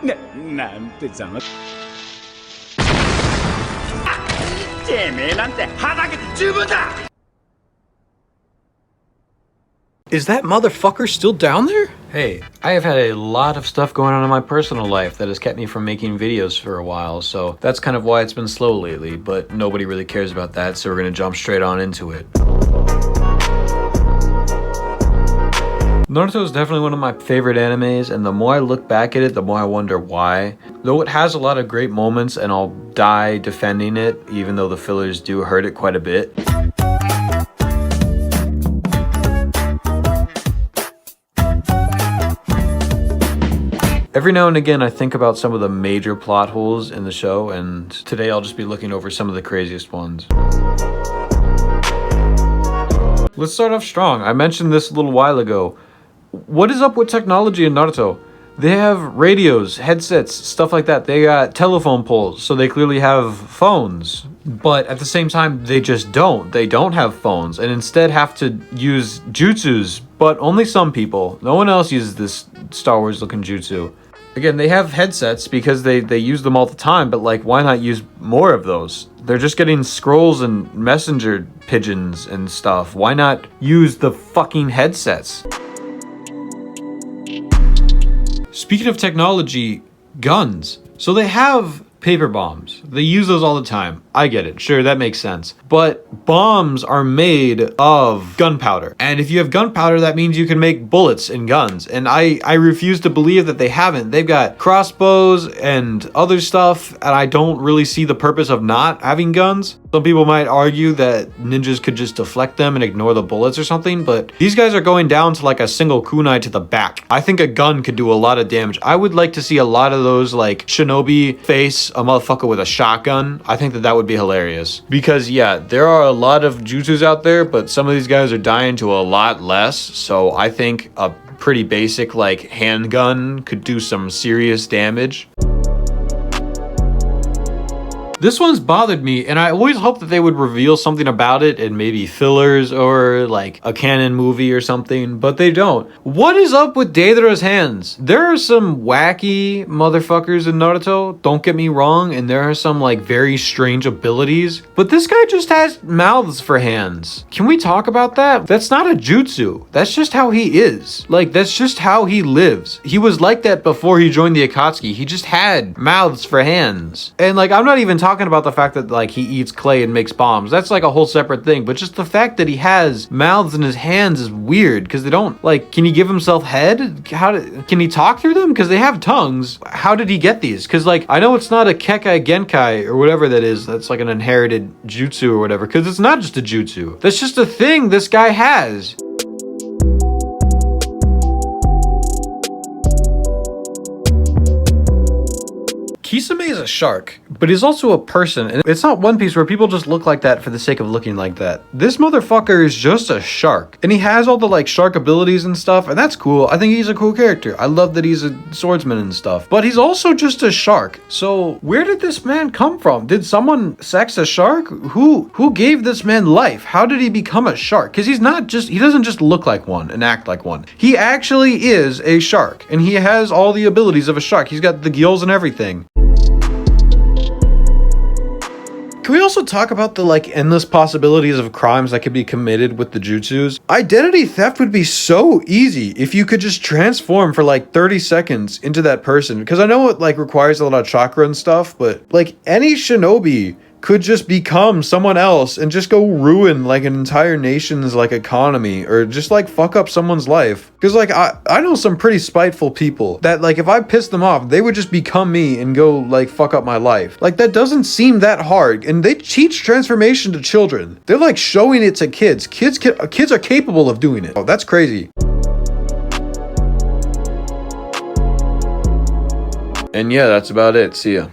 なんてざまてめえなんてはだけて十分だ Is that motherfucker still down there? Hey, I have had a lot of stuff going on in my personal life that has kept me from making videos for a while, so that's kind of why it's been slow lately, but nobody really cares about that, so we're gonna jump straight on into it. Naruto is definitely one of my favorite animes, and the more I look back at it, the more I wonder why. Though it has a lot of great moments, and I'll die defending it, even though the fillers do hurt it quite a bit. Every now and again, I think about some of the major plot holes in the show, and today I'll just be looking over some of the craziest ones. Let's start off strong. I mentioned this a little while ago. What is up with technology in Naruto? They have radios, headsets, stuff like that. They got telephone poles, so they clearly have phones. But at the same time, they just don't. They don't have phones, and instead have to use jutsus, but only some people. No one else uses this Star Wars looking jutsu. Again, they have headsets because they use them all the time, but like, why not use more of those? They're just getting scrolls and messenger pigeons and stuff. Why not use the fucking headsets? Speaking of technology, guns. So they have paper bombs. They use those all the time. I get it. Sure, that makes sense. But bombs are made of gunpowder. And if you have gunpowder, that means you can make bullets and guns. And I refuse to believe that they haven't. They've got crossbows and other stuff, and I don't really see the purpose of not having guns. Some people might argue that ninjas could just deflect them and ignore the bullets or something, but these guys are going down to like a single kunai to the back. I think a gun could do a lot of damage. I would like to see a lot of those like shinobi face a motherfucker with a shotgun. I think that would be hilarious. Because yeah, there are a lot of jutsus out there, but some of these guys are dying to a lot less, so I think a pretty basic like handgun could do some serious damage. This one's bothered me, and I always hoped that they would reveal something about it in maybe fillers or like a canon movie or something, but they don't. What is up with Deidara's hands? There are some wacky motherfuckers in Naruto, don't get me wrong, and there are some like very strange abilities, but this guy just has mouths for hands. Can we talk about that? That's not a jutsu. That's just how he is. Like, that's just how he lives. He was like that before he joined the Akatsuki. He just had mouths for hands. And like, I'm not even talking about the fact that like he eats clay and makes bombs. That's like a whole separate thing, but just the fact that he has mouths in his hands is weird because they don't like, can he give himself head? Can he talk through them? Because they have tongues. How did he get these? Because like, I know it's not a Kekai Genkai or whatever that is. That's like an inherited jutsu or whatever, because it's not just a jutsu. That's just a thing this guy has. Kisame is a shark, but he's also a person, and it's not One Piece where people just look like that for the sake of looking like that. This motherfucker is just a shark, and he has all the like shark abilities and stuff, and that's cool. I think he's a cool character. I love that he's a swordsman and stuff, but he's also just a shark. So where did this man come from? Did someone sex a shark? Who gave this man life? How did he become a shark? Because he doesn't just look like one and act like one. He actually is a shark, and he has all the abilities of a shark. He's got the gills and everything. Can we also talk about the like endless possibilities of crimes that could be committed with the jutsus? Identity theft would be so easy if you could just transform for like 30 seconds into that person. Because I know it like requires a lot of chakra and stuff, but like any shinobi could just become someone else and just go ruin like an entire nation's like economy, or just like fuck up someone's life. Because like I know some pretty spiteful people that like if I pissed them off, they would just become me and go like fuck up my life. Like that doesn't seem that hard, and they teach transformation to children. They're like showing it to kids. Kids are capable of doing it. Oh, that's crazy. And yeah, that's about it. See ya.